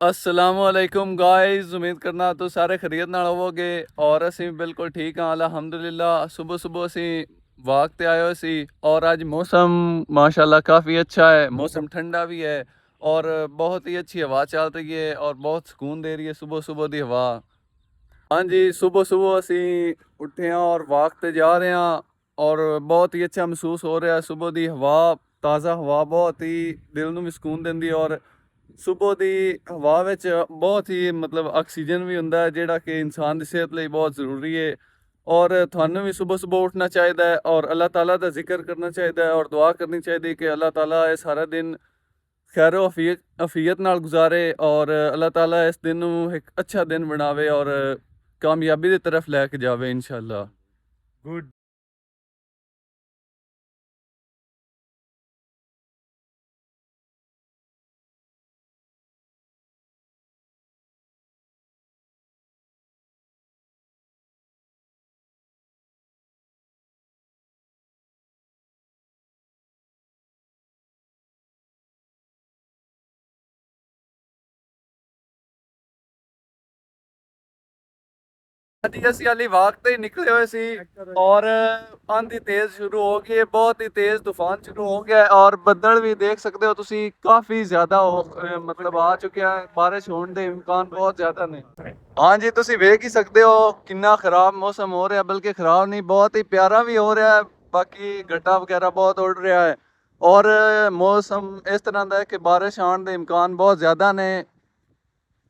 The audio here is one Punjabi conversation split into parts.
असलामुअलैकुम गाइस, उम्मीद करना तो ਸਾਰੇ ਖੈਰੀਅਤ ਨਾਲ ਹੋਵੋਗੇ ਔਰ ਅਸੀਂ ਬਿਲਕੁਲ ਠੀਕ ਹਾਂ ਅਲਹਮਦੁਲਿल्ला। ਸੁਬਹ ਸੁਬਹ ਅਸੀਂ ਵਾਕ ਤੇ ਆਏ ਹੋਏ ਸੀ ਔਰ ਅੱਜ ਮੌਸਮ ਮਾਸ਼ਾਅੱਲਾ ਕਾफ़ी अच्छा है। मौसम ठंडा भी है और बहुत ही अच्छी हवा चल रही है और बहुत सुकून दे रही है सुबह सुबह ਦੀ ਹਵਾ। ਹਾਂਜੀ, ਸੁਬਹ ਸੁਬਹ ਅਸੀਂ ਉੱਠੇ ਹਾਂ ਔਰ ਵਾਕ ਤੇ ਜਾ ਰਹੇ ਹਾਂ ਔਰ ਬਹੁਤ ਹੀ ਅੱਛਾ ਮਹਿਸੂਸ ਹੋ ਰਿਹਾ। ਸੁਬਹ ਦੀ ਹਵਾ, ਤਾਜ਼ਾ ਹਵਾ ਬਹੁਤ ਹੀ ਦਿਲ ਨੂੰ ਵੀ ਸਕੂਨ ਦਿੰਦੀ ਔਰ ਸੁਬਹ ਦੀ ਹਵਾ ਵਿੱਚ ਬਹੁਤ ਹੀ ਮਤਲਬ ਆਕਸੀਜਨ ਵੀ ਹੁੰਦਾ ਹੈ ਜਿਹੜਾ ਕਿ ਇਨਸਾਨ ਦੀ ਸਿਹਤ ਲਈ ਬਹੁਤ ਜ਼ਰੂਰੀ ਹੈ। ਔਰ ਤੁਹਾਨੂੰ ਵੀ ਸੁਬਹ ਸੁਬਹ ਉੱਠਣਾ ਚਾਹੀਦਾ ਹੈ ਔਰ ਅੱਲਾਹ ਤਾਲਾ ਦਾ ਜ਼ਿਕਰ ਕਰਨਾ ਚਾਹੀਦਾ ਹੈ ਔਰ ਦੁਆ ਕਰਨੀ ਚਾਹੀਦੀ ਹੈ ਕਿ ਅੱਲਾਹ ਤਾਲਾ ਇਹ ਸਾਰਾ ਦਿਨ ਖੈਰੋ ਅਫੀਅਤ ਨਾਲ ਗੁਜ਼ਾਰੇ ਔਰ ਅੱਲਾਹ ਤਾਲਾ ਇਸ ਦਿਨ ਨੂੰ ਇੱਕ ਅੱਛਾ ਦਿਨ ਬਣਾਵੇ ਔਰ ਕਾਮਯਾਬੀ ਦੀ ਤਰਫ ਲੈ ਕੇ ਜਾਵੇ ਇਨਸ਼ਾਅੱਲਾ। ਗੁੱਡ। ਹਾਂਜੀ, ਅਸੀਂ ਹਾਲੇ ਵਾਕ ਤੇ ਹੀ ਨਿਕਲੇ ਹੋਏ ਸੀ ਔਰ ਆਂधी ਤੇਜ਼ ਸ਼ੁਰੂ ਹੋ ਗਈ ਹੈ। ਬਹੁਤ ਹੀ ਤੇਜ਼ ਤੂਫਾਨ ਸ਼ੁਰੂ ਹੋ ਗਿਆ ਹੈ ਔਰ ਬੱਦਲ ਵੀ ਦੇਖ ਸਕਦੇ ਹੋ ਤੁਸੀਂ ਕਾਫੀ ਜ਼ਿਆਦਾ ਮਤਲਬ ਆ ਚੁੱਕਿਆ ਹੈ। ਬਾਰਿਸ਼ ਹੋਣ ਦੇ ਇਮਕਾਨ ਬਹੁਤ ਜ਼ਿਆਦਾ ਨੇ। ਹਾਂਜੀ, ਤੁਸੀਂ ਵੇਖ ਹੀ ਸਕਦੇ ਹੋ ਕਿੰਨਾ ਖਰਾਬ ਮੌਸਮ ਹੋ ਰਿਹਾ, ਬਲਕਿ ਖਰਾਬ ਨਹੀਂ ਬਹੁਤ ਹੀ ਪਿਆਰਾ ਵੀ ਹੋ ਰਿਹਾ ਹੈ। ਬਾਕੀ ਗੱਡਾ ਵਗੈਰਾ ਬਹੁਤ ਉੱਡ ਰਿਹਾ ਹੈ ਔਰ ਮੌਸਮ ਇਸ ਤਰ੍ਹਾਂ ਦਾ ਹੈ ਕਿ ਬਾਰਿਸ਼ ਆਉਣ ਦੇ ਇਮਕਾਨ ਬਹੁਤ ਜ਼ਿਆਦਾ ਨੇ।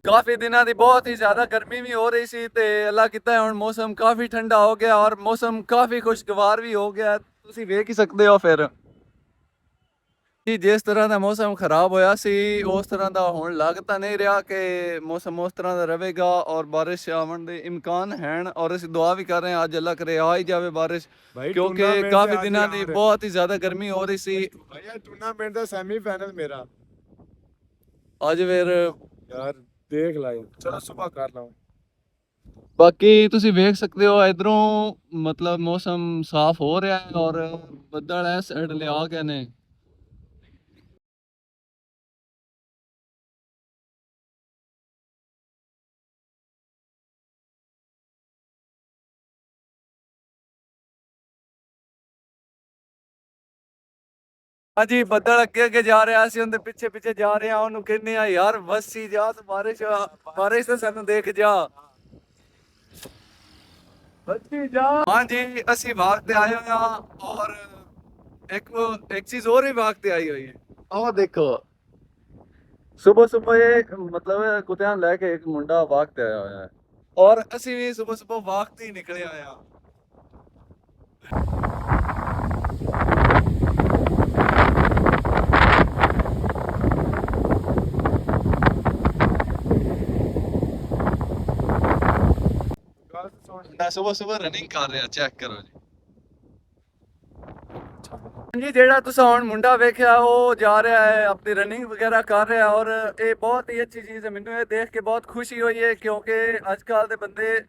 ਕਾਫੀ ਦਿਨਾਂ ਦੀ ਬਹੁਤ ਹੀ ਜ਼ਿਆਦਾ ਗਰਮੀ ਵੀ ਹੋ ਰਹੀ ਸੀ ਤੇ ਅੱਲਾ ਕੀਤਾ ਹੁਣ ਮੌਸਮ ਕਾਫੀ ਠੰਡਾ ਹੋ ਗਿਆ ਔਰ ਮੌਸਮ ਕਾਫੀ ਖੁਸ਼ਗਵਾਰ ਵੀ ਹੋ ਗਿਆ। ਤੁਸੀਂ ਵੇਖ ਹੀ ਸਕਦੇ ਹੋ ਫਿਰ ਜੀ ਜਿਸ ਤਰ੍ਹਾਂ ਦਾ ਮੌਸਮ ਖਰਾਬ ਹੋਇਆ ਸੀ ਉਸ ਤਰ੍ਹਾਂ ਦਾ ਹੁਣ ਲੱਗ ਤਾਂ ਨਹੀਂ ਰਿਹਾ ਕਿ ਮੌਸਮ ਉਸ ਤਰ੍ਹਾਂ ਦਾ ਰਹੇਗਾ ਔਰ ਬਾਰਿਸ਼ ਆਉਣ ਦੇ ਇਮਕਾਨ ਹਨ ਔਰ ਅਸੀਂ ਦੁਆ ਵੀ ਕਰ ਰਹੇ ਹਾਂ ਅੱਜ ਅੱਲਾ ਕਰੇ ਆ ਹੀ ਜਾਵੇ ਬਾਰਿਸ਼ ਭਾਈ ਕਿਉਂਕਿ ਟੂਰਨਾਮੈਂਟ ਕਾਫੀ ਅੱਜ ਦਿਨਾਂ ਦੀ ਯਾਰ ਬਹੁਤ ਹੀ ਜ਼ਿਆਦਾ ਗਰਮੀ ਹੋ ਰਹੀ ਸੀ। ਭਾਈ ਟੂਰਨਾਮੈਂਟ ਦਾ ਸੈਮੀਫਾਈਨਲ ਮੇਰਾ ਅੱਜ ਫਿਰ ਯਾਰ ਦੇਖ ਲਾ ਯਾਰ ਚਲੋ ਸਵੇਰ ਕਰ ਲਾਂਗੇ। ਬਾਕੀ ਤੁਸੀਂ ਵੇਖ ਸਕਦੇ ਹੋ ਇਧਰੋਂ ਮਤਲਬ ਮੌਸਮ ਸਾਫ਼ ਹੋ ਰਿਹਾ ਹੈ ਔਰ ਬੱਦਲ ਇਸ ਸਾਈਡ ਲਿਆ ਗਏ ਨੇ। ਹਾਂਜੀ, ਬੱਦਲ ਅੱਗੇ ਅੱਗੇ ਜਾ ਰਿਹਾ ਸੀ ਉਹਦੇ ਪਿੱਛੇ ਪਿੱਛੇ ਜਾ ਰਿਹਾ ਉਹਨੂੰ ਕਹਿੰਦੇ ਆ ਯਾਰ ਵਸੀ ਜਾ ਤੂੰ ਬਾਰਿਸ਼ ਬਾਰਿਸ਼ ਤਾਂ ਸਾਨੂੰ ਦੇਖ ਜਾ ਵਸੀ ਜਾ। ਹਾਂਜੀ, ਅਸੀਂ ਵਾਕ ਤੇ ਆਏ ਹੋਏ ਹਾਂ ਔਰ ਇੱਕ ਇੱਕ ਚੀਜ਼ ਹੋਰ ਵੀ ਵਾਕ ਤੇ ਆਈ ਹੋਈ ਹੈ। ਆਹ ਦੇਖੋ ਸੁਬਹ ਸੁਬਹ ਇਹ ਮਤਲਬ ਕੁੱਤਿਆਂ ਨੂੰ ਲੈ ਕੇ ਇੱਕ ਮੁੰਡਾ ਵਾਕ ਤੇ ਆਇਆ ਹੋਇਆ ਹੈ ਔਰ ਅਸੀਂ ਵੀ ਸੁਬਹ ਸੁਬਹ ਵਾਕ ਤੇ ਹੀ ਨਿਕਲੇ ਆਏ ਹਾਂ। ਗੱਲ ਤਾਂ ਸੁਣ ਮੁੰਡਾ ਸੁਬਹ ਸੁਬਹ ਰਨਿੰਗ ਕਰ ਰਿਹਾ, ਚੈੱਕ ਕਰੋ ਜੀ। ਹਾਂਜੀ, ਜਿਹੜਾ ਤੁਸੀਂ ਹੁਣ ਮੁੰਡਾ ਵੇਖਿਆ ਉਹ ਜਾ ਰਿਹਾ ਹੈ ਆਪਣੀ ਰਨਿੰਗ ਵਗੈਰਾ ਕਰ ਰਿਹਾ ਔਰ ਇਹ ਬਹੁਤ ਹੀ ਅੱਛੀ ਚੀਜ਼ ਹੈ। ਮੈਨੂੰ ਇਹ ਦੇਖ ਕੇ ਬਹੁਤ ਖੁਸ਼ੀ ਹੋਈ ਹੈ ਕਿਉਂਕਿ ਅੱਜ ਕੱਲ੍ਹ ਦੇ ਬੰਦੇ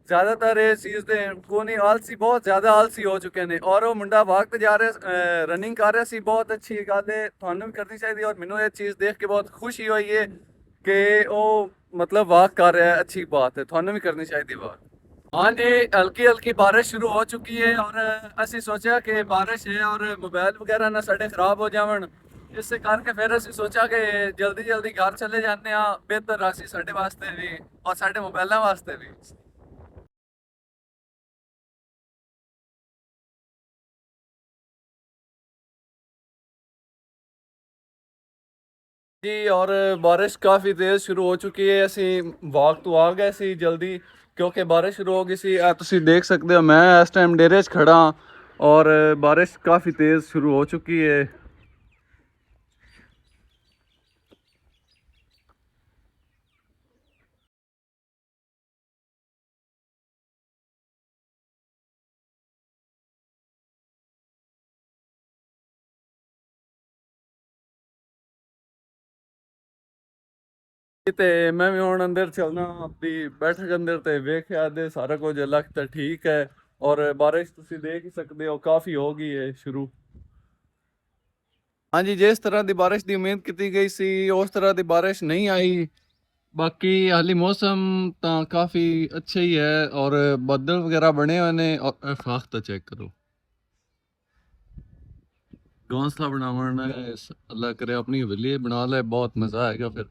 ਜ਼ਿਆਦਾਤਰ ਇਸ ਚੀਜ਼ ਦੇ ਕੋਨੀ ਆਲਸੀ ਬਹੁਤ ਜ਼ਿਆਦਾ ਆਲਸੀ ਹੋ ਚੁੱਕੇ ਨੇ ਔਰ ਉਹ ਮੁੰਡਾ ਵਾਕ ਤੇ ਜਾ ਰਿਹਾ ਰਨਿੰਗ ਕਰ ਰਿਹਾ ਸੀ। ਬਹੁਤ ਅੱਛੀ ਗੱਲ ਹੈ, ਤੁਹਾਨੂੰ ਵੀ ਕਰਨੀ ਚਾਹੀਦੀ ਔਰ ਮੈਨੂੰ ਇਹ ਚੀਜ਼ ਦੇਖ ਕੇ ਬਹੁਤ ਖੁਸ਼ੀ ਹੋਈ ਹੈ ਕਿ ਉਹ ਮਤਲਬ ਵਾਕ ਕਰ ਰਿਹਾ ਹੈ। ਅੱਛੀ ਬਾਤ ਹੈ, ਤੁਹਾਨੂੰ ਵੀ ਕਰਨੀ ਚਾਹੀਦੀ ਵਾਕ। हाँ जी, हल्की हल्की बारिश शुरू हो चुकी है और ਅਸੀਂ ਸੋਚਿਆ ਕਿ ਬਾਰਿਸ਼ ਹੈ ਔਰ ਮੋਬਾਈਲ ਵਗੈਰਾ ਨਾ ਸਾਡੇ ਖਰਾਬ ਹੋ ਜਾਵਣ ਇਸੇ ਕਰਕੇ ਫਿਰ ਅਸੀਂ ਸੋਚਿਆ ਕਿ ਜਲਦੀ ਜਲਦੀ ਘਰ ਚਲੇ ਜਾਂਦੇ ਆ, ਬਿਹਤਰ ਰਾਸੀ ਸਾਡੇ ਵਾਸਤੇ ਵੀ ਔਰ ਸਾਡੇ ਮੋਬਾਈਲਾਂ ਵਾਸਤੇ ਵੀ ਜੀ। ਔਰ ਬਾਰਿਸ਼ ਕਾਫੀ ਤੇਜ਼ ਸ਼ੁਰੂ ਹੋ ਚੁੱਕੀ ਹੈ। ਅਸੀਂ ਵਾਕ ਤੋਂ ਆ ਗਏ ਸੀ ਜਲਦੀ ਕਿਉਂਕਿ ਬਾਰਿਸ਼ ਸ਼ੁਰੂ ਹੋ ਗਈ ਸੀ। ਤੁਸੀਂ ਦੇਖ ਸਕਦੇ ਹੋ ਮੈਂ ਇਸ ਟਾਈਮ ਡੇਰੇ 'ਚ ਖੜਾ ਔਰ ਬਾਰਿਸ਼ ਕਾਫੀ ਤੇਜ਼ ਸ਼ੁਰੂ ਹੋ ਚੁੱਕੀ ਹੈ। ਤੇ ਮੈਂ ਵੀ ਹੁਣ ਅੰਦਰ ਚੱਲਣਾ ਆਪਣੀ ਬੈਠਕ ਅੰਦਰ ਤੇ ਵੇਖਿਆ ਤੇ ਸਾਰਾ ਕੁਝ ਲੱਗ ਤਾਂ ਠੀਕ ਹੈ ਔਰ ਬਾਰਿਸ਼ ਤੁਸੀਂ ਦੇਖ ਹੀ ਸਕਦੇ ਹੋ ਕਾਫੀ ਹੋ ਗਈ ਹੈ ਸ਼ੁਰੂ। ਹਾਂਜੀ, ਜਿਸ ਤਰ੍ਹਾਂ ਦੀ ਬਾਰਿਸ਼ ਦੀ ਉਮੀਦ ਕੀਤੀ ਗਈ ਸੀ ਉਸ ਤਰ੍ਹਾਂ ਦੀ ਬਾਰਿਸ਼ ਨਹੀਂ ਆਈ बाकी हाली मौसम तो काफ़ी अच्छा ही है और ਬੱਦਲ वगैरह बने हुए ने और फाख तो चेक करो घोंसला बनावन अल्लाह करे अपनी हवेली बना ले बहुत मज़ा आएगा फिर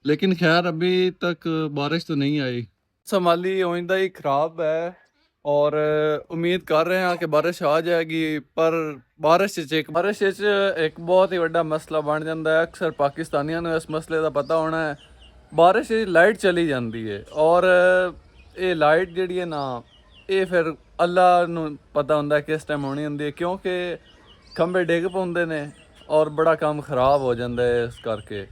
लेकिन खैर अभी तक बारिश तो नहीं आई संभाली ओइंदा ही ख़राब है और उम्मीद कर रहे हैं कि बारिश आ जाएगी पर बारिश एक बहुत ही बड़ा मसला बन जाता है अक्सर पाकिस्तानियों ਨੂੰ ਇਸ ਮਸਲੇ ਦਾ ਪਤਾ ਹੋਣਾ ਹੈ ਬਾਰਿਸ਼ ਵਿੱਚ ਲਾਈਟ ਚਲੀ ਜਾਂਦੀ ਹੈ ਔਰ ਇਹ ਲਾਈਟ ਜਿਹੜੀ ਹੈ ਨਾ ਇਹ ਫਿਰ ਅੱਲਾ ਨੂੰ ਪਤਾ ਹੁੰਦਾ ਕਿਸ ਟਾਈਮ ਹੋਣੀ ਹੁੰਦੀ ਹੈ ਕਿਉਂਕਿ ਖੰਭੇ ਡਿੱਗ ਪਾਉਂਦੇ ਨੇ ਔਰ ਬੜਾ ਕੰਮ ਖਰਾਬ ਹੋ ਜਾਂਦਾ ਹੈ ਇਸ ਕਰਕੇ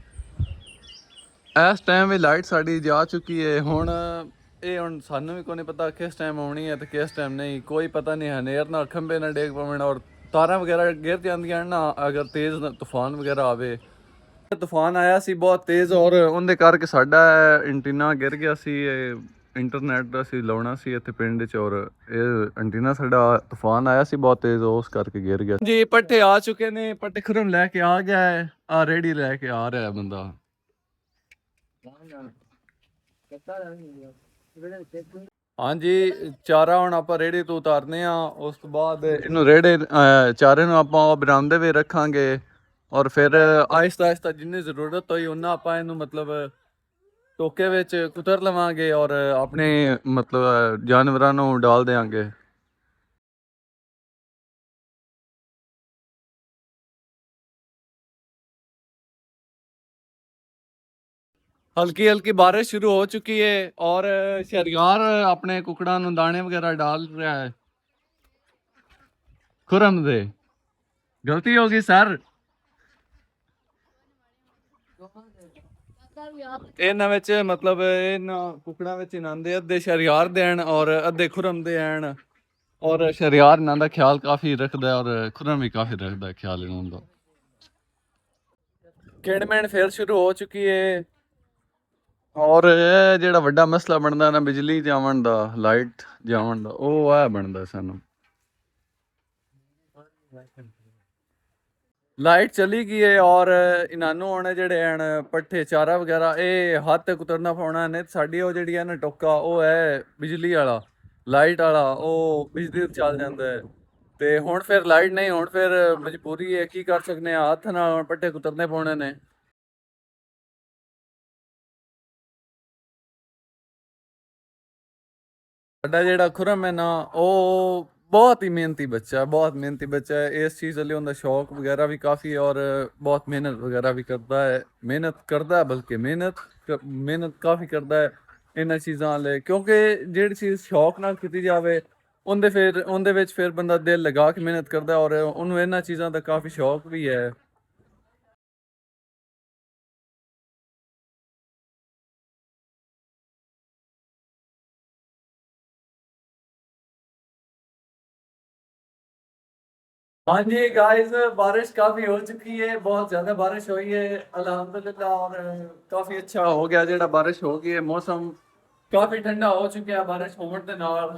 ਇਸ ਟਾਈਮ ਵੀ ਲਾਈਟ ਸਾਡੀ ਜਾ ਚੁੱਕੀ ਹੈ ਹੁਣ ਸਾਨੂੰ ਵੀ ਕੋਈ ਨਹੀਂ ਪਤਾ ਕਿਸ ਟਾਈਮ ਆਉਣੀ ਹੈ ਤੇ ਕਿਸ ਟਾਈਮ ਨਹੀਂ ਕੋਈ ਪਤਾ ਨਹੀਂ ਹਨੇਰ ਨਾਲ ਖੰਭੇ ਨਾਲ ਡਿੱਗ ਪਵਣ ਔਰ ਤਾਰਾਂ ਵਗੈਰਾ ਗਿਰ ਜਾਂਦੀਆਂ ਨਾ ਅਗਰ ਤੇਜ਼ ਤੂਫਾਨ ਵਗੈਰਾ ਆਵੇ ਤੂਫਾਨ ਆਇਆ ਸੀ ਬਹੁਤ ਤੇਜ਼ ਔਰ ਉਹਦੇ ਕਰਕੇ ਸਾਡਾ ਐਂਟੀਨਾ ਗਿਰ ਗਿਆ ਸੀ ਇੰਟਰਨੈਟ ਅਸੀਂ ਲਾਉਣਾ ਸੀ ਇੱਥੇ ਪਿੰਡ 'ਚ ਔਰ ਇਹ ਐਂਟੀਨਾ ਸਾਡਾ ਤੂਫਾਨ ਆਇਆ ਸੀ ਬਹੁਤ ਤੇਜ਼ ਉਸ ਕਰਕੇ ਗਿਰ ਗਿਆ ਜੀ ਪੱਠੇ ਆ ਚੁੱਕੇ ਨੇ ਪੱਠੇ ਖੁਰਮ ਲੈ ਕੇ ਆ ਗਿਆ ਹੈ ਆ ਰੇੜੀ ਲੈ ਕੇ ਆ ਰਿਹਾ ਹੈ ਬੰਦਾ ਹਾਂਜੀ ਚਾਰਾ ਹੁਣ ਆਪਾਂ ਰੇੜੇ ਤੋਂ ਉਤਾਰਨੇ ਆ ਉਸ ਤੋਂ ਬਾਅਦ ਇਹਨੂੰ ਰੇੜੇ ਚਾਰੇ ਨੂੰ ਆਪਾਂ ਉਹ ਬਰਾਮਦੇ ਵਿੱਚ ਰੱਖਾਂਗੇ ਔਰ ਫਿਰ ਆਹਿਸਤਾ ਆਹਿਸਤਾ ਜਿੰਨੀ ਜ਼ਰੂਰਤ ਹੋਈ ਉਹਨਾਂ ਆਪਾਂ ਇਹਨੂੰ ਮਤਲਬ ਟੋਕੇ ਵਿੱਚ ਕੁਤਰ ਲਵਾਂਗੇ ਔਰ ਆਪਣੇ ਮਤਲਬ ਜਾਨਵਰਾਂ ਨੂੰ ਡਾਲ ਦੇਵਾਂਗੇ हल्की हल्की बारिश शुरू हो चुकी है और शहरियार अपने कुकड़ा नु दाने वगैरह डाल रहा है खुरम दे गलती होगी सर ਇਹਨਾਂ ਵਿੱਚ ਮਤਲਬ ਇਹਨਾਂ ਕੁਕੜਾਂ ਵਿੱਚ ਇਨਾਂਦੇ ਅੱਧੇ ਸ਼ਰਿਆਰ ਦੇਣ ਔਰ ਅੱਧੇ ਖੁਰਮ ਦੇਣ ਔਰ ਸ਼ਰਿਆਰ ਇਹਨਾਂ ਦਾ ਖਿਆਲ ਕਾਫੀ ਰੱਖਦਾ ਔਰ ਖੁਰਮ ਵੀ ਕਾਫੀ ਰੱਖਦਾ ਖਿਆਲ ਇਹਨਾਂ ਦਾ ਕਿੜਮੈਣ ਫੇਰ ਸ਼ੁਰੂ ਹੋ ਚੁੱਕੀ ਹੈ ਔਰ ਇਹ ਜਿਹੜਾ ਵੱਡਾ ਮਸਲਾ ਬਣਦਾ ਨਾ ਬਿਜਲੀ ਜਾਵਣ ਦਾ ਲਾਈਟ ਜਾਵਣ ਦਾ ਉਹ ਆ ਬਣਦਾ ਸਾਨੂੰ ਲਾਈਟ ਚਲੀ ਗਈ ਹੈ ਔਰ ਇਹਨਾਂ ਨੂੰ ਹੁਣ ਜਿਹੜੇ ਹਨ ਪੱਠੇ ਚਾਰਾ ਵਗੈਰਾ ਇਹ ਹੱਥ ਤੇ ਕੁਤਰਨਾ ਪਾਉਣਾ ਨੇ ਸਾਡੀ ਉਹ ਜਿਹੜੀ ਹੈ ਨਾ ਟੋਕਾ ਉਹ ਹੈ ਬਿਜਲੀ ਵਾਲਾ ਲਾਈਟ ਵਾਲਾ ਉਹ ਬਿਜਲੀ ਚੱਲ ਜਾਂਦਾ ਹੈ ਤੇ ਹੁਣ ਫਿਰ ਲਾਈਟ ਨਹੀਂ ਹੁਣ ਫਿਰ ਮਜਬੂਰੀ ਹੈ ਕੀ ਕਰ ਸਕਦੇ ਆ ਹੱਥ ਨਾਲ ਪੱਠੇ ਕੁਤਰਨੇ ਪਾਉਣੇ ਨੇ ਸਾਡਾ ਜਿਹੜਾ ਖੁਰਮ ਹੈ ਨਾ ਉਹ ਬਹੁਤ ਹੀ ਮਿਹਨਤੀ ਬੱਚਾ ਹੈ ਇਸ ਚੀਜ਼ ਲਈ ਉਹਦਾ ਸ਼ੌਕ ਵਗੈਰਾ ਵੀ ਕਾਫੀ ਹੈ ਔਰ ਬਹੁਤ ਮਿਹਨਤ ਵਗੈਰਾ ਵੀ ਕਰਦਾ ਹੈ ਬਲਕਿ ਮਿਹਨਤ ਕਾਫੀ ਕਰਦਾ ਹੈ ਇਹਨਾਂ ਚੀਜ਼ਾਂ ਲਈ ਕਿਉਂਕਿ ਜਿਹੜੀ ਚੀਜ਼ ਸ਼ੌਕ ਨਾਲ ਕੀਤੀ ਜਾਵੇ ਉਹਦੇ ਵਿੱਚ ਫਿਰ ਬੰਦਾ ਦਿਲ ਲਗਾ ਕੇ ਮਿਹਨਤ ਕਰਦਾ ਔਰ ਉਹਨੂੰ ਇਹਨਾਂ ਚੀਜ਼ਾਂ ਦਾ ਕਾਫੀ ਸ਼ੌਕ ਵੀ ਹੈ हाँ जी गाइस बारिश काफ़ी हो चुकी है बहुत ज़्यादा बारिश हुई है अल्हम्दुलिल्लाह और काफ़ी अच्छा हो गया जेड़ा बारिश हो गई है मौसम काफ़ी ठंडा हो चुका है बारिश होने के नाल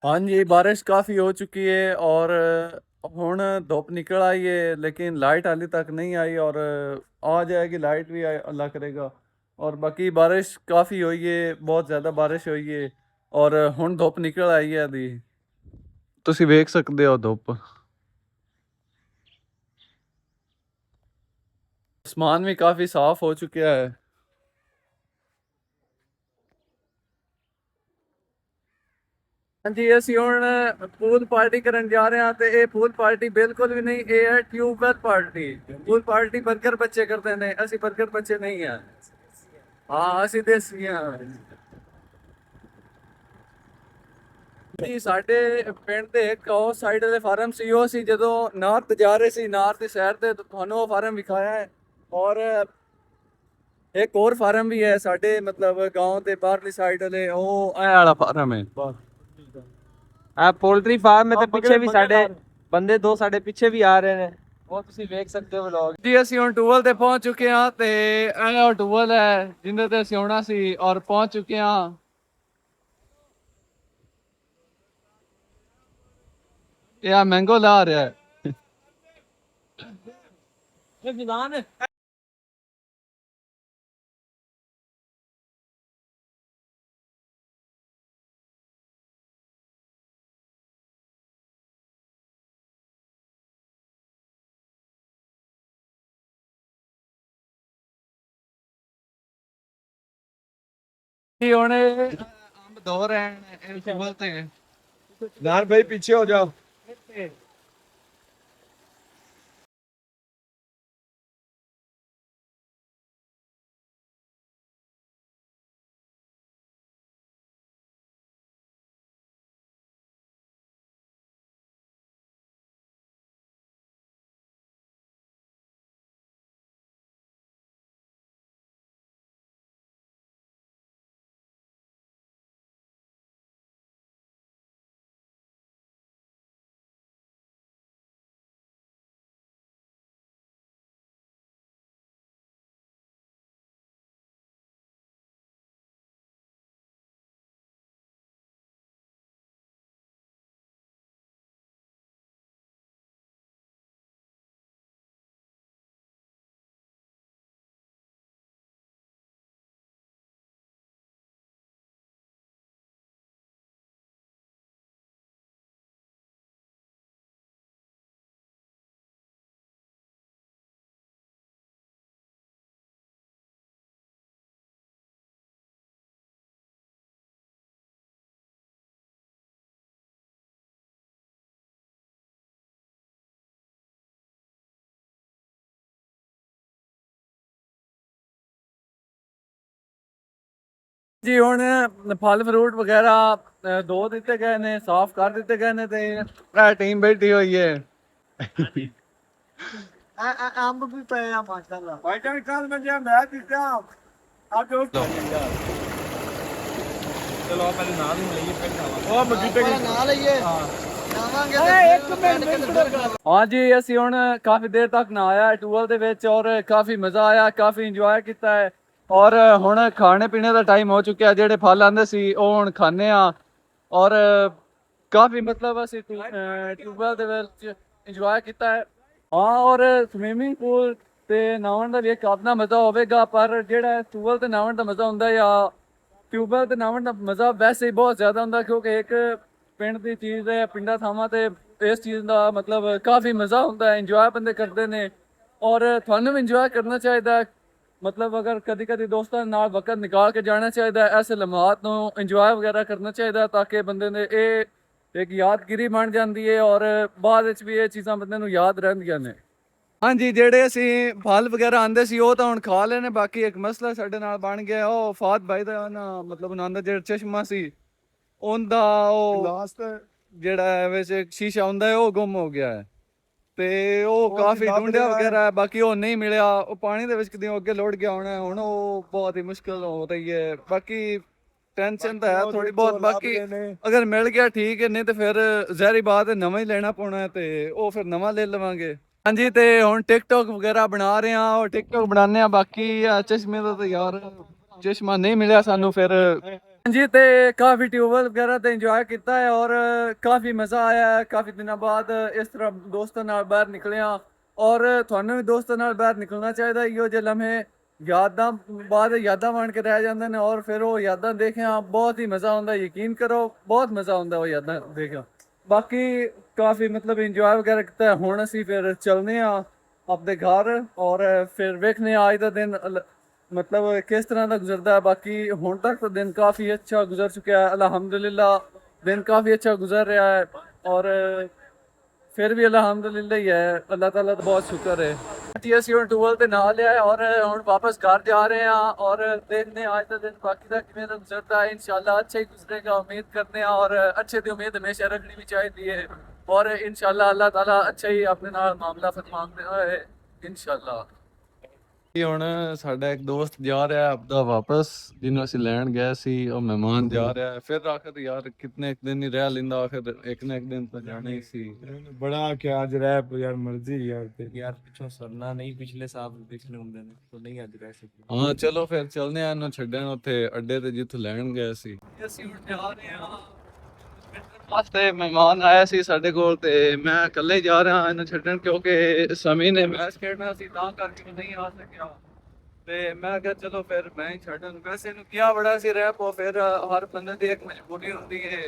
हाँ जी बारिश काफ़ी हो चुकी है और हुण धुप निकल आई है लेकिन लाइट हाली तक नहीं आई और आ जाएगी लाइट भी अल्लाह करेगा और बाकी बारिश काफ़ी हुई है बहुत ज़्यादा बारिश हुई है और हुण धुप निकल आई है दी ਤੁਸੀਂ ਵੇਖ ਸਕਦੇ ਹੋ ਧੁੱਪ आसमान भी काफ़ी साफ हो चुका है ਹਾਂਜੀ ਅਸੀਂ ਹੁਣ ਪੂਲ ਪਾਰਟੀ ਕਰਨ ਜਾ ਰਹੇ ਹਾਂ ਤੇ ਇਹ ਪੂਲ ਪਾਰਟੀ ਬਿਲਕੁਲ ਵੀ ਨਹੀਂ ਇਹ ਹੈ tube well party pool party burger ਬੱਚੇ ਕਰਦੇ ਨੇ ਅਸੀਂ ਬਰਗਰ ਬੱਚੇ ਨਹੀਂ ਹਾਂ ਹਾਂ ਅਸੀਂ ਦੇਸੀ ਹਾਂ ਜੀ। ਸਾਡੇ ਪਿੰਡ ਦੇ ਇੱਕ ਉਹ ਸਾਈਡ ਦੇ ਫਾਰਮ ਸੀ, ਉਹ ਸੀ ਜਦੋਂ ਨਾਰਥ ਜਾ ਰਹੇ ਸੀ, ਨਾਰਥ ਦੀ ਸਾਈਡ ਤੇ ਤੁਹਾਨੂੰ ਉਹ ਫਾਰਮ ਵਿਖਾਇਆ ਹੈ। ਔਰ ਇੱਕ ਹੋਰ ਫਾਰਮ ਵੀ ਹੈ ਸਾਡੇ ਮਤਲਬ گاؤں ਦੇ ਬਾਹਰਲੀ ਸਾਈਡ ਵਾਲੇ, ਉਹ ਇਹ ਵਾਲਾ ਫਾਰਮ ਹੈ। ਆ ਪੋਲਟਰੀ ਫਾਰਮ ਹੈ ਤੇ ਪਿੱਛੇ ਵੀ ਸਾਡੇ ਬੰਦੇ ਦੋ ਸਾਡੇ ਪਿੱਛੇ ਵੀ ਆ ਰਹੇ ਨੇ, ਉਹ ਤੁਸੀਂ ਵੇਖ ਸਕਦੇ ਹੋ ਵਲੌਗ। ਜੀ ਅਸੀਂ ਹੁਣ ਟੂਵਲ ਤੇ ਪਹੁੰਚ ਚੁੱਕੇ ਹਾਂ ਤੇ ਇਹ ਉਹ ਟੂਵਲ ਹੈ ਜਿੰਦੇ ਤੇ ਅਸੀਂ ਆਉਣਾ ਸੀ ਔਰ ਪਹੁੰਚ ਚੁੱਕੇ ਹਾਂ। ਇਹ ਆ ਮੈਂਗੋ ਲਾ ਰਿਹਾ ਹੈ। ਇਹ ਮੈਦਾਨ ਹੈ। ਜੀ ਹੁਣ ਅੰਬ ਦੋ ਰਹੇ ਨੇ ਇਹ ਟੂਵਲ ਤੇ। नान भाई पीछे हो जाओ। ਜੀ ਹੁਣ ਫਲ ਫਰੂਟ ਵਗੈਰਾ ਦੋ ਦਿੱਤੇ ਗਏ ਨੇ, ਸਾਫ਼ ਕਰ ਦਿੱਤੇ ਗਏ ਨੇ ਤੇ ਇਹ ਟੀਮ ਬੈਠੀ ਹੋਈ ਹੈ। ਅੰਬ ਵੀ ਪਏ ਆ ਮਾਸ਼ਾਅੱਲਾ। भाई जान कल मैं जब मैं पीता आप जो ਚਲੋ ਪਹਿਲੇ ਨਾਲ ਹੀ ਲਈਏ ਫਿਰ ਖਾਵਾਂਗੇ। ओ मजीटे की ਨਾਲ ਲਈਏ ਹਾਂ ਜੀ ਅਸੀਂ ਹੁਣ ਕਾਫੀ ਦੇਰ ਤੱਕ ਨਹਾਇਆ ਟੂਵਲ ਦੇ ਵਿੱਚ ਔਰ ਕਾਫੀ ਮਜ਼ਾ ਆਇਆ, ਕਾਫੀ ਇੰਜੋਏ ਕੀਤਾ ਹੈ। ਔਰ ਹੁਣ ਖਾਣੇ ਪੀਣੇ ਦਾ ਟਾਈਮ ਹੋ ਚੁੱਕਿਆ, ਜਿਹੜੇ ਫਲ ਆਂਦੇ ਸੀ ਉਹ ਹੁਣ ਖਾਣੇ ਆ। ਔਰ ਕਾਫੀ ਮਤਲਬ ਅਸੀਂ ਟੂਵਲ ਦੇ ਵਿੱਚ ਇੰਜੋਏ ਕੀਤਾ ਹੈ। ਹਾਂ ਔਰ ਸਵਿਮਿੰਗ ਪੂਲ ਤੇ ਨਹਾਉਣ ਦਾ ਵੀ ਇੱਕ ਆਪਣਾ ਮਜ਼ਾ ਹੋਵੇਗਾ, ਪਰ ਜਿਹੜਾ ਟੂਵਲ ਤੇ ਨਹਾਉਣ ਦਾ ਮਜ਼ਾ ਹੁੰਦਾ ਜਾਂ ਟਿਊਬਵੈਲ ਤੇ ਨਹਾਉਣ ਦਾ ਮਜ਼ਾ ਵੈਸੇ ਹੀ ਬਹੁਤ ਜ਼ਿਆਦਾ ਹੁੰਦਾ, ਕਿਉਂਕਿ ਇੱਕ ਪਿੰਡ ਦੀ ਚੀਜ਼ ਹੈ, ਪਿੰਡਾਂ ਥਾਵਾਂ ਤੇ ਇਸ ਚੀਜ਼ ਦਾ ਮਤਲਬ ਕਾਫੀ ਮਜ਼ਾ ਹੁੰਦਾ ਹੈ, ਇੰਜੋਏ ਬੰਦੇ ਕਰਦੇ ਨੇ। ਔਰ ਤੁਹਾਨੂੰ ਵੀ ਇੰਜੋਏ ਕਰਨਾ ਚਾਹੀਦਾ ਹੈ, ਮਤਲਬ ਅਗਰ ਕਦੀ ਕਦੀ ਦੋਸਤਾਂ ਨਾਲ ਵਕਤ ਨਿਕਾਲ ਕੇ ਜਾਣਾ ਚਾਹੀਦਾ ਹੈ, ਐਸੇ ਲਮਹਾਤ ਨੂੰ ਇੰਜੋਏ ਵਗੈਰਾ ਕਰਨਾ ਚਾਹੀਦਾ, ਤਾਂ ਕਿ ਬੰਦੇ ਨੇ ਇਹ ਇੱਕ ਯਾਦਗਿਰੀ ਬਣ ਜਾਂਦੀ ਹੈ ਔਰ ਬਾਅਦ ਵਿੱਚ ਵੀ ਇਹ ਚੀਜ਼ਾਂ ਬੰਦੇ ਨੂੰ ਯਾਦ ਰਹਿੰਦੀਆਂ ਨੇ। ਹਾਂਜੀ ਜਿਹੜੇ ਅਸੀਂ ਫਲ ਵਗੈਰਾ ਆਂਦੇ ਸੀ ਉਹ ਤਾਂ ਹੁਣ ਖਾ ਲਏ ਨੇ, ਬਾਕੀ ਇੱਕ ਮਸਲਾ ਸਾਡੇ ਨਾਲ ਬਣ ਗਿਆ, ਉਹ ਫਾਤ ਭਾਈ ਦਾ ਨਾ ਮਤਲਬ ਉਹਨਾਂ ਦਾ ਜਿਹੜਾ ਚਸ਼ਮਾ ਸੀ ਉਹਦਾ ਉਹ लास्ट ਜਿਹੜਾ ਵਿੱਚ ਸ਼ੀਸ਼ਾ ਹੁੰਦਾ ਹੈ ਉਹ ਗੁੰਮ ਹੋ ਗਿਆ ਹੈ ਤੇ ਉਹ ਕਾਫੀ ਲੱਭ ਢੂੰਡਿਆ ਰਿਹਾ ਹੈ। ਵਗੈਰਾ ਹੈ, ਬਾਕੀ ਉਹ ਨਹੀਂ ਮਿਲਿਆ, ਉਹ ਪਾਣੀ ਦੇ ਵਿੱਚ ਕਿਤੇ ਅੱਗੇ ਲੁੜ ਗਿਆ ਹੋਣਾ, ਹੁਣ ਉਹ ਬਹੁਤ ਹੀ ਮੁਸ਼ਕਲ ਹੋ ਰਹੀ ਹੈ। ਬਾਕੀ ਟੈਨਸ਼ਨ ਤਾਂ ਹੈ ਥੋੜੀ ਬਹੁਤ, ਬਾਕੀ ਅਗਰ ਮਿਲ ਗਿਆ ਠੀਕ ਹੈ, ਨਹੀਂ ਤੇ ਫਿਰ ਜ਼ਹਿਰੀ ਬਾਤ ਹੈ ਨਵਾਂ ਹੀ ਲੈਣਾ ਪਾਉਣਾ ਹੈ ਤੇ ਉਹ ਫਿਰ ਨਵਾਂ ਲੈ ਲਵਾਂਗੇ। ਹਾਂਜੀ ਤੇ ਹੁਣ ਟਿਕਟੋਕ ਵਗੈਰਾ ਬਣਾ ਰਹੇ ਆ, ਉਹ ਟਿਕਟੋਕ ਬਣਾਉਂਦੇ ਆ। ਬਾਕੀ ਚਸ਼ਮੇ ਦਾ ਤਾਂ ਯਾਰ ਚਸ਼ਮਾ ਨਹੀਂ ਮਿਲਿਆ ਸਾਨੂੰ ਫਿਰ। ਹਾਂਜੀ ਤੇ ਕਾਫੀ ਟਿਊਬਵੈਲ ਵਗੈਰਾ ਤੇ ਇੰਜੋਏ ਕੀਤਾ ਹੈ ਔਰ ਕਾਫੀ ਮਜ਼ਾ ਆਇਆ ਹੈ, ਕਾਫੀ ਦਿਨਾਂ ਬਾਅਦ ਇਸ ਤਰ੍ਹਾਂ ਦੋਸਤਾਂ ਨਾਲ ਬਾਹਰ ਨਿਕਲੇ ਆ। ਔਰ ਤੁਹਾਨੂੰ ਵੀ ਦੋਸਤਾਂ ਨਾਲ ਬਾਹਰ ਨਿਕਲਣਾ ਚਾਹੀਦਾ, ਇਹੋ ਜਿਹੇ ਲਮਹੇ ਯਾਦਾਂ ਬਾਅਦ ਯਾਦਾਂ ਬਣ ਕੇ ਰਹਿ ਜਾਂਦੇ ਨੇ ਔਰ ਫਿਰ ਉਹ ਯਾਦਾਂ ਦੇਖਿਆ ਬਹੁਤ ਹੀ ਮਜ਼ਾ ਆਉਂਦਾ, ਯਕੀਨ ਕਰੋ ਬਹੁਤ ਮਜ਼ਾ ਆਉਂਦਾ ਉਹ ਯਾਦਾਂ ਦੇਖਿਆ। ਬਾਕੀ ਕਾਫੀ ਮਤਲਬ ਇੰਜੋਏ ਵਗੈਰਾ ਕੀਤਾ ਹੈ। ਹੁਣ ਅਸੀਂ ਫਿਰ ਚੱਲਦੇ ਆ ਆਪਣੇ ਘਰ ਔਰ ਫਿਰ ਵੇਖਨੇ ਆ ਅੱਜ ਦਾ ਦਿਨ ਮਤਲਬ ਕਿਸ ਤਰ੍ਹਾਂ ਦਾ ਗੁਜ਼ਰਦਾ ਹੈ। ਬਾਕੀ ਹੁਣ ਤੱਕ ਤਾਂ ਦਿਨ ਕਾਫੀ ਅੱਛਾ ਗੁਜ਼ਰ ਚੁੱਕਿਆ ਹੈ, ਅਲਹਮਦੁਲਿल्लाह दिन काफ़ी अच्छा गुजर रहा है और फिर भी अल्हम्दुलिल्लाह ही है, अल्लाह ताला का बहुत शुक्र है। ਹਾਂਜੀ ਅਸੀਂ ਹੁਣ ਟੂਲ ਤੇ ਨਾਲ ਲਿਆ ਔਰ ਹੁਣ ਵਾਪਸ ਘਰ ਜਾ ਰਹੇ ਹਾਂ ਔਰ ਦੇਖਦੇ ਹਾਂ ਅੱਜ ਦਾ ਦਿਨ ਬਾਕੀ ਦਾ ਕਿਵੇਂ ਦਾ ਗੁਜ਼ਰਦਾ ਹੈ ਇਨਸ਼ਾਅੱਲਾ अच्छा ही गुजरेगा उम्मीद करते हैं और अच्छे ਦੀ ਉਮੀਦ ਹਮੇਸ਼ਾ ਰੱਖਣੀ ਵੀ ਚਾਹੀਦੀ ਹੈ ਔਰ ਇਨਸ਼ਾਅੱਲਾ ਅੱਲਾਹ ਤਾਲਾ ਅੱਛਾ ਹੀ ਆਪਣੇ ਨਾਲ ਮਾਮਲਾ ਫਰਮਾਉਂਦਾ ਹੈ ਇਨਸ਼ਾਅੱਲਾ। ਹੁਣ ਸਾਡਾ ਇੱਕ ਦੋਸਤ ਜਾ ਰਿਹਾ ਆਪਦਾ ਵਾਪਸ ਜਿਹਨੂੰ ਅਸੀਂ ਲੈਣ ਗਏ ਸੀ ਉਹ ਮਹਿਮਾਨ ਜਾ ਰਿਹਾ ਹੈ ਫਿਰ ਆਖਰ ਯਾਰ ਕਿਤਨੇ ਇੱਕ ਦਿਨ ਹੀ ਰਹਿ ਲੈਂਦਾ ਆਖਰ ਇੱਕ ਨਾ ਇੱਕ ਦਿਨ ਤਾਂ ਜਾਣਾ ਹੀ ਸੀ। बड़ा क्या आज रैप यार मर्जी यार ਯਾਰ ਪਿੱਛੋਂ ਸਰਨਾ ਨਹੀਂ ਪਿਛਲੇ ਸਾਲ ਪਿਛਲੇ ਹੁੰਦੇ ਨੇ ਤਾਂ ਨਹੀਂ ਅੱਜ ਰਹਿ ਸਕਦੇ। ਹਾਂ ਚਲੋ ਫਿਰ ਚੱਲਦੇ ਆ ਇਹਨੂੰ ਛੱਡਣ ਉੱਥੇ ਅੱਡੇ ਤੇ ਜਿੱਥੋਂ ਲੈਣ ਗਏ ਸੀ। ਅਸੀਂ ਹੁਣ ਜਾ ਰਹੇ ਹਾਂ ਵਾਸਤੇ ਮਹਿਮਾਨ ਆਇਆ ਸੀ ਸਾਡੇ ਕੋਲ ਤੇ ਮੈਂ ਇਕੱਲੇ ਜਾ ਰਿਹਾ ਇਹਨੂੰ ਛੱਡਣ ਕਿਉਂਕਿ ਸਮੀ ਨੇ ਮੈਚ ਖੇਡਣਾ ਸੀ ਤਾਂ ਕਰਕੇ ਉਹ ਨਹੀਂ ਆ ਸਕਿਆ ਤੇ ਮੈਂ ਕਿਹਾ ਚਲੋ ਫਿਰ ਮੈਂ ਹੀ ਛੱਡਣ ਵੈਸੇ ਇਹਨੂੰ ਕਿਹਾ ਬੜਾ ਸੀ ਰਹਿ ਪੋ ਫਿਰ ਹਰ ਬੰਦੇ ਦੀ ਇੱਕ ਮਜਬੂਰੀ ਹੁੰਦੀ ਹੈ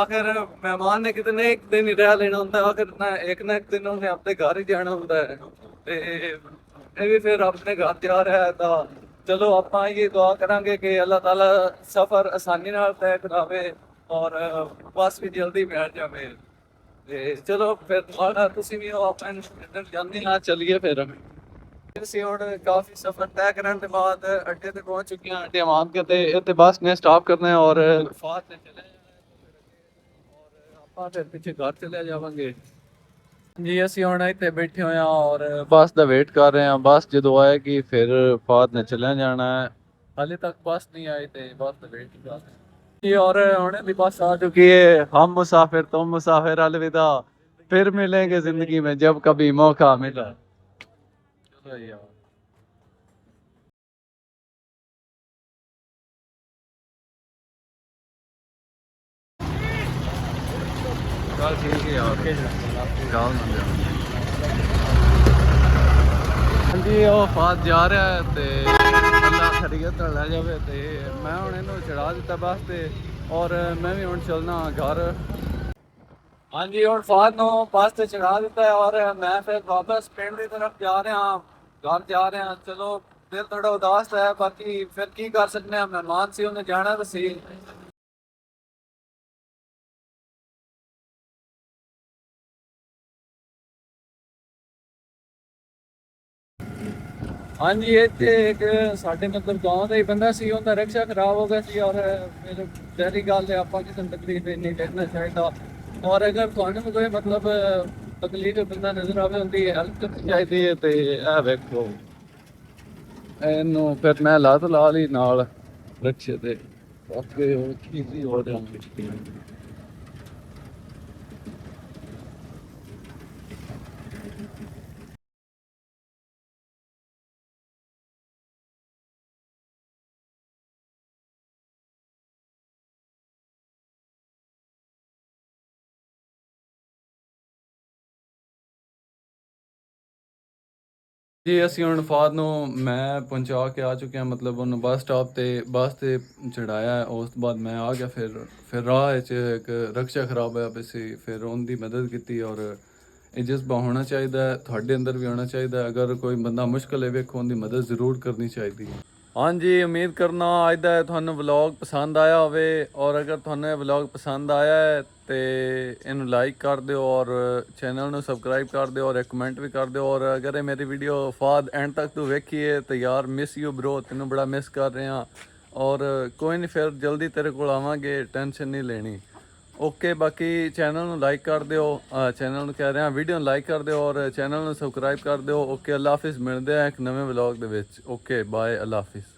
ਆਖਿਰ ਮਹਿਮਾਨ ਨੇ ਕਿਤਨੇ ਇੱਕ ਦਿਨ ਹੀ ਰਹਿ ਲੈਣਾ ਹੁੰਦਾ ਆਖਿਰ ਨਾ ਇੱਕ ਦਿਨ ਉਹਨੇ ਆਪਣੇ ਘਰ ਹੀ ਜਾਣਾ ਹੁੰਦਾ ਹੈ ਤੇ ਇਹ ਵੀ ਫਿਰ ਆਪਣੇ ਘਰ ਜਾ ਰਿਹਾ ਹੈ ਤਾਂ ਚਲੋ ਆਪਾਂ ਇਹ ਦੁਆ ਕਰਾਂਗੇ ਕਿ ਅੱਲਾਹ ਤਾਲਾ ਸਫ਼ਰ ਆਸਾਨੀ ਨਾਲ ਤੈਅ ਕਰਾਵੇ ਔਰ ਬੱਸ ਵੀ ਜਲਦੀ ਮਿਲ ਜਾਵੇ ਤੇ ਚਲੋ ਫਿਰ ਦੁਆਰਾ ਤੁਸੀਂ ਵੀ ਆਪਾਂ ਨੂੰ ਜਾਂਦੇ ਹਾਂ ਚੱਲੀਏ ਫਿਰ ਅਸੀਂ ਹੁਣ ਕਾਫੀ ਸਫ਼ਰ ਤੈਅ ਕਰਨ ਦੇ ਬਾਅਦ ਅੱਡੇ ਤੇ ਪਹੁੰਚ ਚੁੱਕੇ ਹਾਂ ਅੱਡੇ ਆਵਾਮ ਕੇ ਤੇ ਇੱਥੇ ਬੱਸ ਨੇ ਸਟਾਪ ਕਰਨਾ ਹੈ ਔਰ ਫਾਤ ਨੇ ਚਲੇ ਆਪਾਂ ਫਿਰ ਪਿੱਛੇ ਘਰ ਚਲੇ ਜਾਵਾਂਗੇ ਜੀ। ਅਸੀਂ ਹੁਣ ਇੱਥੇ ਬੈਠੇ ਹੋਏ ਹਾਂ ਔਰ ਬੱਸ ਦਾ ਵੇਟ ਕਰ ਰਹੇ ਹਾਂ ਬੱਸ ਜਦੋਂ ਆਏਗੀ ਫਿਰ ਫਾਤ ਨੇ ਚਲੇ ਜਾਣਾ ਹੈ ਹਾਲੇ ਤੱਕ ਬੱਸ नहीं आई थे ਬੱਸ ਦਾ ਵੇਟ ਕਰ ਰਹੇ हैं जी और होने भी बस आ चुकी है हम मुसाफिर तुम मुसाफिर अलविदा फिर मिलेंगे जिंदगी में जब कभी मौका मिला। चलो यार चल ठीक है यार गाल ना दे हाँ जी वो फात जा रहा है ते अल्लाह खैरियत ले जावे ते मैं हुण इहनूं चढ़ा दिता बस ते और मैं भी हुण चलना घर। हाँ जी हुण फात नूं बस ते चढ़ा दिता है और मैं फिर वापस पिंड की तरफ जा रहा घर जा रहा चलो दिल थोड़ा उदास है बाकी फिर की कर सकते हैं मेहमान सी उन्हें जाना तो सी। हाँ जी ਇੱਥੇ ਇੱਕ ਸਾਡੇ ਮਤਲਬ ਗਾਂਵ ਦਾ ਹੀ ਬੰਦਾ ਸੀ ਉਹਦਾ ਰਿਕਸ਼ਾ ਖਰਾਬ ਹੋ ਗਿਆ ਸੀ ਔਰ ਫਿਰ ਜ਼ਹਿਰੀ ਗੱਲ ਹੈ ਆਪਾਂ ਕਿਸੇ ਨੂੰ ਤਕਲੀਫ ਨਹੀਂ ਦੇਣਾ ਚਾਹੀਦਾ ਔਰ ਅਗਰ ਤੁਹਾਨੂੰ ਕੋਈ ਮਤਲਬ ਤਕਲੀਫ ਬੰਦਾ ਨਜ਼ਰ ਆਵੇ ਹੁੰਦੀ ਹੈ ਹੈਲਪ ਕਰਨੀ ਚਾਹੀਦੀ ਹੈ ਤੇ ਇਹ ਵੇਖੋ ਇਹਨੂੰ ਫਿਰ ਮੈਂ ਲੱਤ ਲਾ ਲਈ ਨਾਲ ਰਿਕਸ਼ੇ ਤੇ ਅੱਗੇ ਉਹ ਚੀਜ਼ੀ ਹੋ ਜਾਂਦੀ। ਜੀ ਅਸੀਂ ਹੁਣ ਫਾਦ ਨੂੰ ਮੈਂ ਪਹੁੰਚਾ ਕੇ ਆ ਚੁੱਕਿਆ ਮਤਲਬ ਉਹਨੂੰ ਬੱਸ ਸਟਾਪ ਤੇ ਬੱਸ ਤੇ ਚੜਾਇਆ ਉਸ ਤੋਂ ਬਾਅਦ ਮੈਂ ਆ ਗਿਆ ਫਿਰ ਰਾਹ ਵਿੱਚ ਇੱਕ ਰਕਸ਼ਾ ਖਰਾਬ ਹੋਇਆ ਪਿਆ ਸੀ ਫਿਰ ਉਹਦੀ ਮਦਦ ਕੀਤੀ ਔਰ ਇਹ ਜਜ਼ਬਾ ਹੋਣਾ ਚਾਹੀਦਾ ਤੁਹਾਡੇ ਅੰਦਰ ਵੀ ਹੋਣਾ ਚਾਹੀਦਾ ਅਗਰ ਕੋਈ ਬੰਦਾ ਮੁਸ਼ਕਲ ਹੈ ਵੇਖੋ ਉਹਦੀ ਮਦਦ ਜ਼ਰੂਰ ਕਰਨੀ ਚਾਹੀਦੀ ਹੈ। ਹਾਂਜੀ ਉਮੀਦ ਕਰਨਾ ਅੱਜ ਦਾ ਤੁਹਾਨੂੰ ਵਲੌਗ ਪਸੰਦ ਆਇਆ ਹੋਵੇ ਔਰ ਅਗਰ ਤੁਹਾਨੂੰ ਇਹ ਵਲੌਗ ਪਸੰਦ ਆਇਆ ਹੈ ਤੇ ਇਹਨੂੰ ਲਾਈਕ ਕਰ ਦਿਓ ਔਰ ਚੈਨਲ ਨੂੰ ਸਬਸਕ੍ਰਾਈਬ ਕਰ ਦਿਓ ਔਰ ਕਮੈਂਟ ਵੀ ਕਰ ਦਿਓ ਔਰ ਅਗਰ ਇਹ ਮੇਰੀ ਵੀਡੀਓ ਫਾਦ ਐਂਡ ਤੱਕ ਤੂੰ ਵੇਖੀਏ ਤਾਂ ਯਾਰ ਮਿਸ ਯੂ ਬ్రో ਤੈਨੂੰ ਬੜਾ ਮਿਸ ਕਰ ਰਹੇ ਹਾਂ ਔਰ ਕੋਈ ਨਹੀਂ ਫਿਰ ਜਲਦੀ ਤੇਰੇ ਕੋਲ ਆਵਾਂਗੇ ਟੈਨਸ਼ਨ ਨਹੀਂ ਲੈਣੀ ਓਕੇ। ਬਾਕੀ ਚੈਨਲ ਨੂੰ ਲਾਈਕ ਕਰ ਦਿਓ ਚੈਨਲ ਨੂੰ ਕਹਿ ਰਿਹਾ ਵੀਡੀਓ ਨੂੰ ਲਾਈਕ ਕਰ ਦਿਓ ਔਰ ਚੈਨਲ ਨੂੰ ਸਬਸਕ੍ਰਾਈਬ ਕਰ ਦਿਓ ਓਕੇ। ਅੱਲਾ ਹਾਫਿਜ਼ ਮਿਲਦੇ ਆ ਇੱਕ ਨਵੇਂ ਵਲੌਗ ਦੇ ਵਿੱਚ ਓਕੇ ਬਾਏ ਅੱਲਾ ਹਾਫਿਜ਼।